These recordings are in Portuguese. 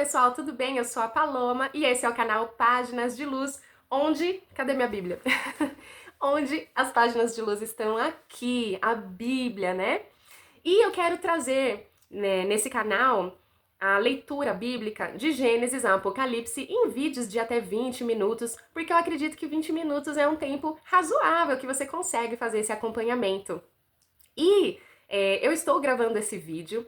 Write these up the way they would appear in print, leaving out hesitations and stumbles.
pessoal, tudo bem? Eu sou a Paloma e esse é o canal Páginas de Luz, onde... Cadê minha Bíblia? Onde as páginas de luz estão aqui, a Bíblia, né? E eu quero trazer, né, nesse canal a leitura bíblica de Gênesis a Apocalipse em vídeos de até 20 minutos, porque eu acredito que 20 minutos é um tempo razoável que você consegue fazer esse acompanhamento. E eu estou gravando esse vídeo,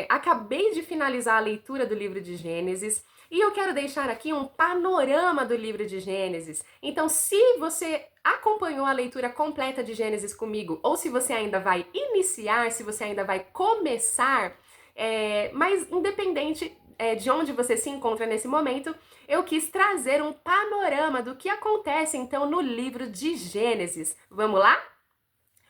acabei de finalizar a leitura do livro de Gênesis e eu quero deixar aqui um panorama do livro de Gênesis. Então, se você acompanhou a leitura completa de Gênesis comigo, ou se você ainda vai iniciar, se você ainda vai começar, mas independente de onde você se encontra nesse momento, eu quis trazer um panorama do que acontece então no livro de Gênesis. Vamos lá?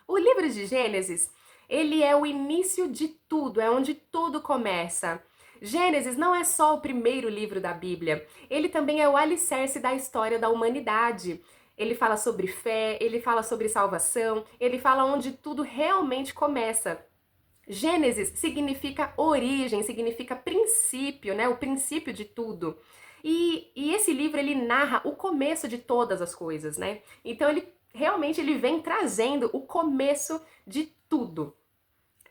O livro de Gênesis, ele é o início de tudo, é onde tudo começa. Gênesis não é só o primeiro livro da Bíblia, ele também é o alicerce da história da humanidade. Ele fala sobre fé, ele fala sobre salvação, ele fala onde tudo realmente começa. Gênesis significa origem, significa princípio, né? O princípio de tudo. E esse livro, ele narra o começo de todas as coisas, né? Então, ele vem trazendo o começo de tudo.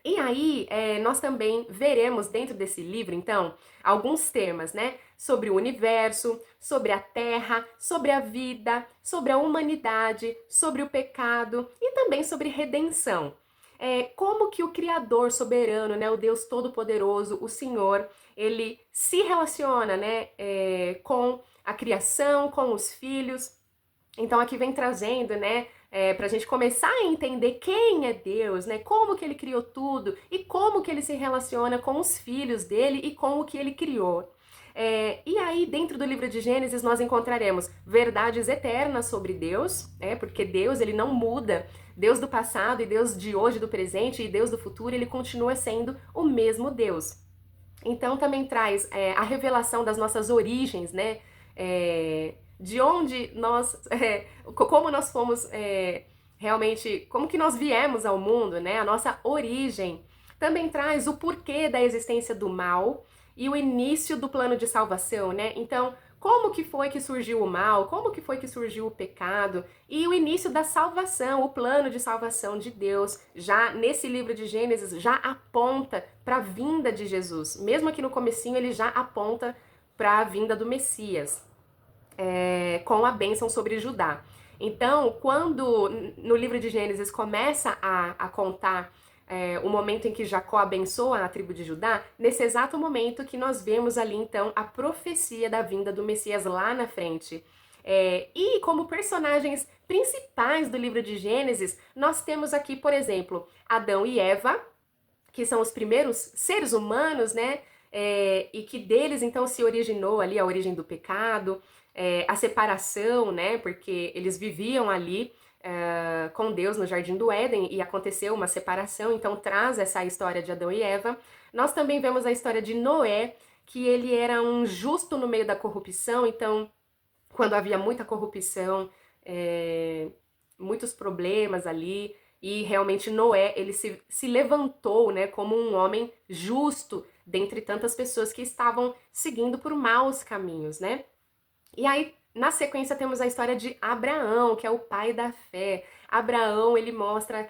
E aí, nós também veremos dentro desse livro, então, alguns temas, né? Sobre o universo, sobre a terra, sobre a vida, sobre a humanidade, sobre o pecado e também sobre redenção. Como que o Criador soberano, né? O Deus Todo-Poderoso, o Senhor, ele se relaciona, né? Com a criação, com os filhos. Então aqui vem trazendo, né, para a gente começar a entender quem é Deus, né, como que ele criou tudo e como que ele se relaciona com os filhos dele e com o que ele criou. E aí, dentro do livro de Gênesis, nós encontraremos verdades eternas sobre Deus, porque Deus, ele não muda. Deus do passado e Deus de hoje, do presente e Deus do futuro, ele continua sendo o mesmo Deus. Então também traz a revelação das nossas origens, né? De onde nós, como nós fomos realmente, como que nós viemos ao mundo, né? A nossa origem. Também traz o porquê da existência do mal e o início do plano de salvação, né? Então, como que foi que surgiu o mal? Como que foi que surgiu o pecado? E o início da salvação, o plano de salvação de Deus, já nesse livro de Gênesis, já aponta para a vinda de Jesus. Mesmo aqui no comecinho, ele já aponta para a vinda do Messias, com a bênção sobre Judá. Então, quando no livro de Gênesis começa a contar o momento em que Jacó abençoa a tribo de Judá, nesse exato momento que nós vemos ali, então, a profecia da vinda do Messias lá na frente. E como personagens principais do livro de Gênesis, nós temos aqui, por exemplo, Adão e Eva, que são os primeiros seres humanos, né? E que deles, então, se originou ali a origem do pecado, a separação, né? Porque eles viviam ali com Deus no Jardim do Éden e aconteceu uma separação, então traz essa história de Adão e Eva. Nós também vemos a história de Noé, que ele era um justo no meio da corrupção, então quando havia muita corrupção, muitos problemas ali, e realmente Noé, ele se levantou, né, como um homem justo dentre tantas pessoas que estavam seguindo por maus caminhos, né? E aí, na sequência, temos a história de Abraão, que é o pai da fé. Abraão, ele mostra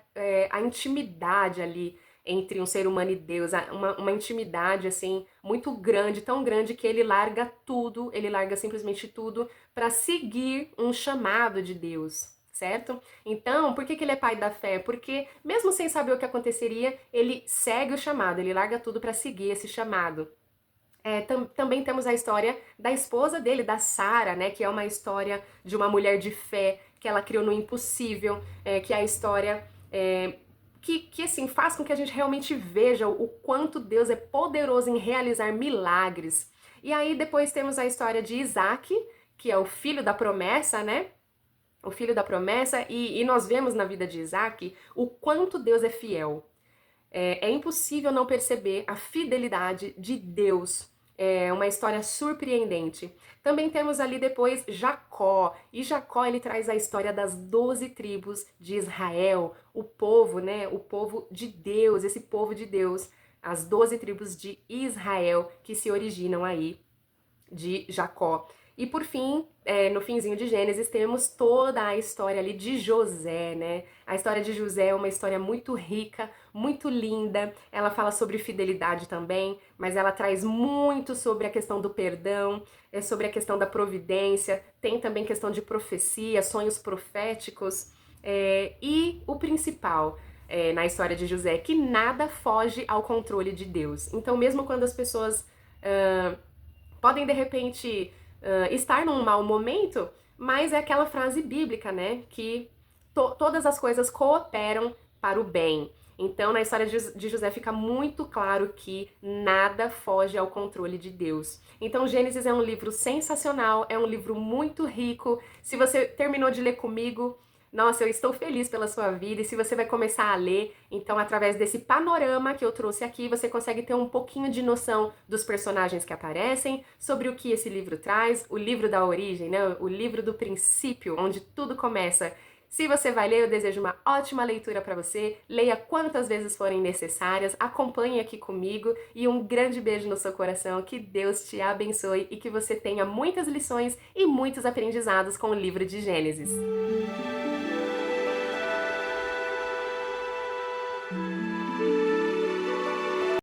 a intimidade ali entre um ser humano e Deus, uma intimidade, assim, muito grande, tão grande que ele larga tudo, ele larga simplesmente tudo para seguir um chamado de Deus, certo? Então, por que ele é pai da fé? Porque, mesmo sem saber o que aconteceria, ele segue o chamado, ele larga tudo para seguir esse chamado. Também temos a história da esposa dele, da Sara, né? Que é uma história de uma mulher de fé que ela criou no impossível, que é a história que assim, faz com que a gente realmente veja o quanto Deus é poderoso em realizar milagres. E aí depois temos a história de Isaac, que é o filho da promessa, né? O filho da promessa, e nós vemos na vida de Isaac o quanto Deus é fiel. É impossível não perceber a fidelidade de Deus. É uma história surpreendente. Também temos ali depois Jacó. E Jacó, ele traz a história das 12 tribos de Israel. O povo, né? O povo de Deus, esse povo de Deus. As 12 tribos de Israel que se originam aí de Jacó. E por fim, no finzinho de Gênesis, temos toda a história ali de José, né? A história de José é uma história muito rica, muito linda. Ela fala sobre fidelidade também, mas ela traz muito sobre a questão do perdão, sobre a questão da providência, tem também questão de profecia, sonhos proféticos. E o principal na história de José é que nada foge ao controle de Deus. Então, mesmo quando as pessoas podem de repente estar num mau momento, mas é aquela frase bíblica, né? Que todas as coisas cooperam para o bem. Então, na história de José fica muito claro que nada foge ao controle de Deus. Então, Gênesis é um livro sensacional, é um livro muito rico. Se você terminou de ler comigo, nossa, eu estou feliz pela sua vida. E se você vai começar a ler, então através desse panorama que eu trouxe aqui, você consegue ter um pouquinho de noção dos personagens que aparecem, sobre o que esse livro traz, o livro da origem, né? O livro do princípio, onde tudo começa. Se você vai ler, eu desejo uma ótima leitura para você. Leia quantas vezes forem necessárias. Acompanhe aqui comigo e um grande beijo no seu coração. Que Deus te abençoe e que você tenha muitas lições e muitos aprendizados com o livro de Gênesis.